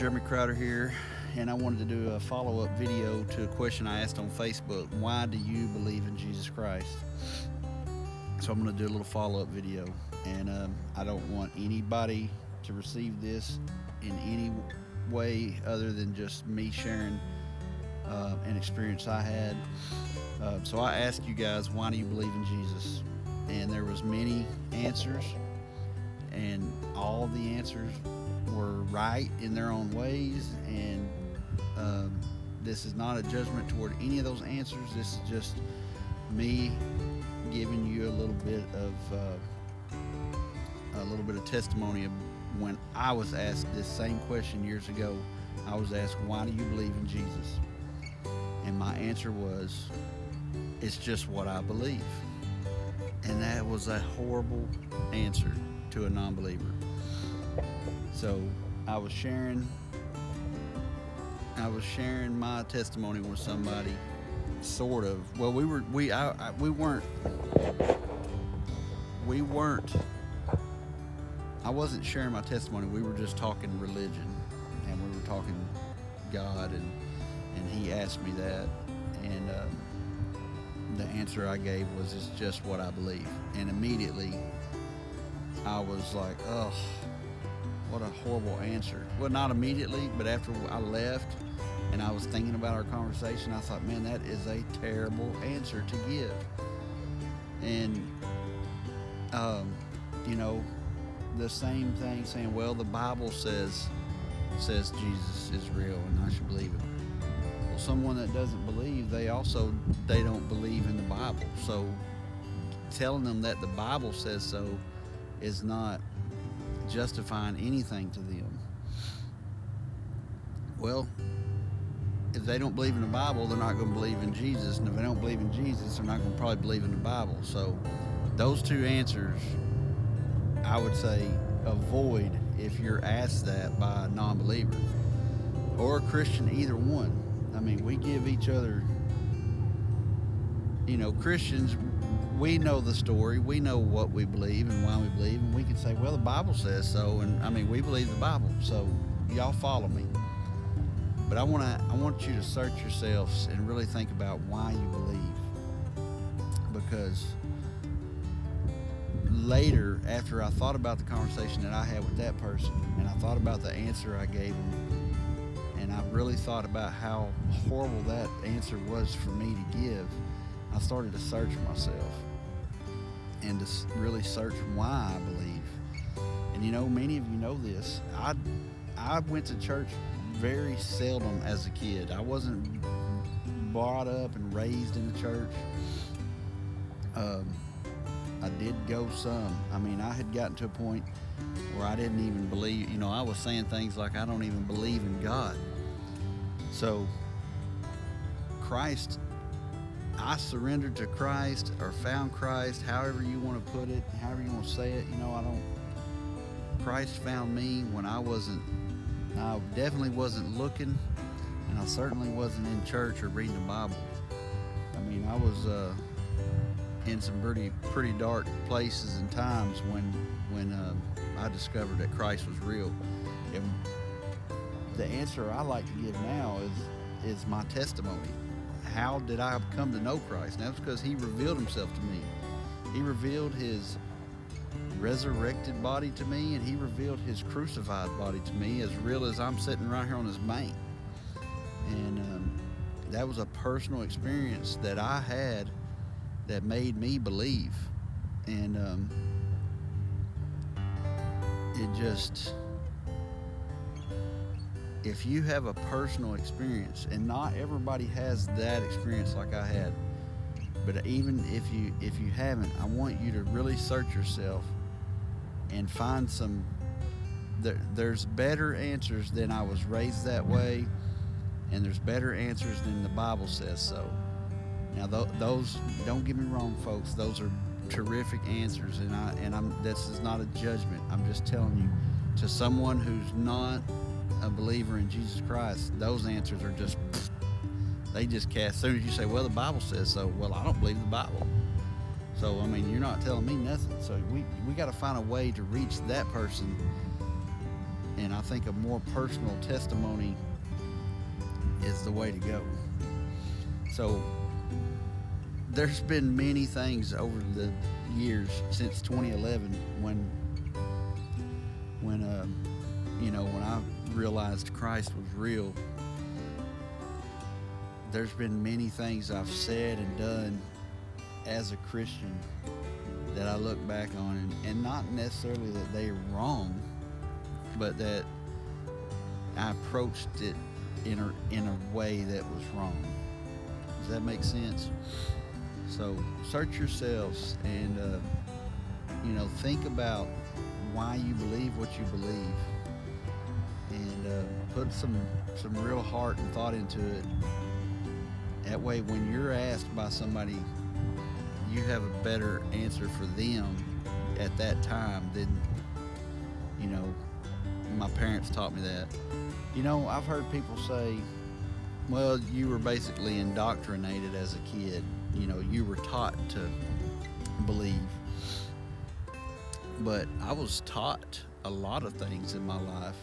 Jeremy Crowder here, and I wanted to do a follow-up video to a question I asked on Facebook. Why do you believe in Jesus Christ? So I'm going to do a little follow-up video, and I don't want anybody to receive this in any way other than just me sharing an experience I had. So I asked you guys, why do you believe in Jesus? And there was many answers, and all the answers were right in their own ways, and this is not a judgment toward any of those answers. This is just me giving you a little bit of testimony of when I was asked this same question years ago. I was asked, why do you believe in Jesus? And my answer was, it's just what I believe. And that was a horrible answer to a non-believer. So I was sharing my testimony with somebody, sort of. Well, we weren't. I wasn't sharing my testimony. We were just talking religion, and we were talking God, and he asked me that, and the answer I gave was, it's just what I believe. And immediately I was like, oh, what a horrible answer. Well, not immediately, but after I left and I was thinking about our conversation, I thought, man, that is a terrible answer to give. And the same thing, saying, well, the Bible says Jesus is real and I should believe it. Well, someone that doesn't believe, they don't believe in the Bible. So telling them that the Bible says so is not justifying anything to them. Well, if they don't believe in the Bible, they're not going to believe in Jesus. And if they don't believe in Jesus, they're not going to probably believe in the Bible. So those two answers, I would say, avoid if you're asked that by a non-believer or a Christian, either one. I mean, we give each other, Christians, we know the story, we know what we believe and why we believe, and we can say, well, the Bible says so, and I mean, we believe the Bible, so y'all follow me. But I want you to search yourselves and really think about why you believe, because later, after I thought about the conversation that I had with that person, and I thought about the answer I gave him, and I really thought about how horrible that answer was for me to give, I started to search myself and to really search why I believe. And many of you know this. I went to church very seldom as a kid. I wasn't brought up and raised in the church. I did go some. I mean, I had gotten to a point where I didn't even believe, I was saying things like, I don't even believe in God. So Christ, I surrendered to Christ, or found Christ, however you want to put it, however you want to say it. Christ found me when I definitely wasn't looking, and I certainly wasn't in church or reading the Bible. I mean, I was in some pretty dark places and times when I discovered that Christ was real. And the answer I like to give now is my testimony. How did I come to know Christ? And that's because he revealed himself to me. He revealed his resurrected body to me, and he revealed his crucified body to me, as real as I'm sitting right here on this bank. And that was a personal experience that I had that made me believe. And if you have a personal experience, and not everybody has that experience like I had, but even if you haven't, I want you to really search yourself and find there's better answers than I was raised that way, and there's better answers than the Bible says so. Now, those, don't get me wrong, folks, those are terrific answers, and this is not a judgment. I'm just telling you, to someone who's not a believer in Jesus Christ, those answers are just, they just cast. As soon as you say, well, the Bible says so, well, I don't believe the Bible. So, I mean, you're not telling me nothing. So we got to find a way to reach that person And I think a more personal testimony is the way to go. So there's been many things over the years since 2011 when when I realized Christ was real. There's been many things I've said and done as a Christian that I look back on, and not necessarily that they are wrong, but that I approached it in a way that was wrong. Does that make sense? So search yourselves and think about why you believe what you believe, and put some real heart and thought into it. That way, when you're asked by somebody, you have a better answer for them at that time than my parents taught me that. I've heard people say, well, you were basically indoctrinated as a kid. You were taught to believe. But I was taught a lot of things in my life.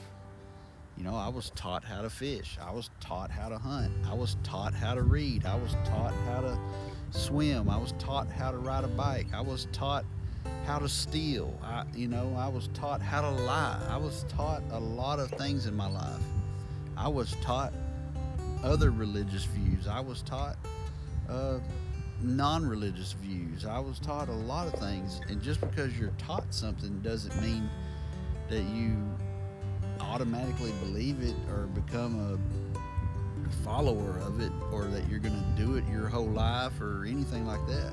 I was taught how to fish. I was taught how to hunt. I was taught how to read. I was taught how to swim. I was taught how to ride a bike. I was taught how to steal. I was taught how to lie. I was taught a lot of things in my life. I was taught other religious views. I was taught non-religious views. I was taught a lot of things. And just because you're taught something doesn't mean that you automatically believe it or become a follower of it, or that you're going to do it your whole life or anything like that.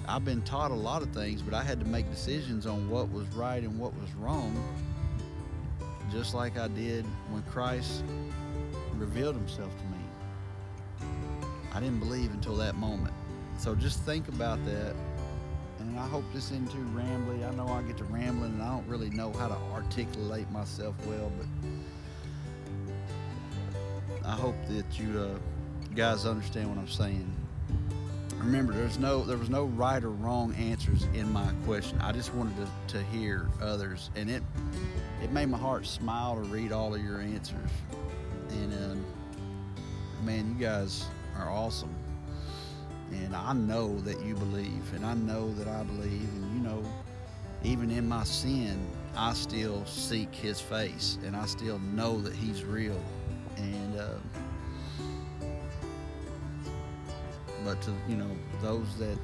I've been taught a lot of things, but I had to make decisions on what was right and what was wrong, just like I did when Christ revealed himself to me. I didn't believe until that moment. So just think about that. And I hope this isn't too rambly. I know I get to rambling and I don't really know how to articulate myself well, but I hope that you guys understand what I'm saying. Remember, there was no right or wrong answers in my question. I just wanted to hear others, and it made my heart smile to read all of your answers. And man, you guys are awesome. And I know that you believe, and I know that I believe, and even in my sin, I still seek his face, and I still know that he's real. And but to those that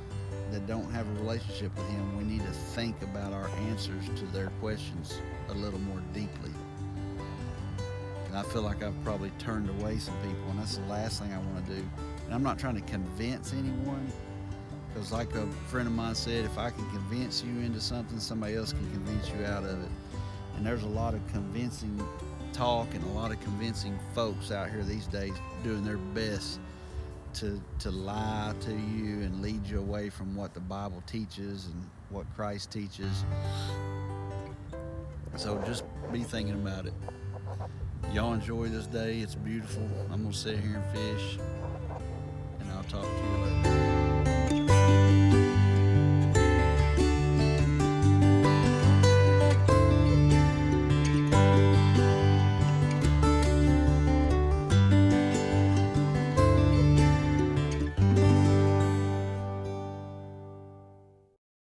don't have a relationship with him, we need to think about our answers to their questions a little more deeply. And I feel like I've probably turned away some people, and that's the last thing I want to do. And I'm not trying to convince anyone, because like a friend of mine said, if I can convince you into something, somebody else can convince you out of it. And there's a lot of convincing talk and a lot of convincing folks out here these days doing their best to lie to you and lead you away from what the Bible teaches and what Christ teaches. So just be thinking about it. Y'all enjoy this day. It's beautiful. I'm going to sit here and fish, and I'll talk to you later.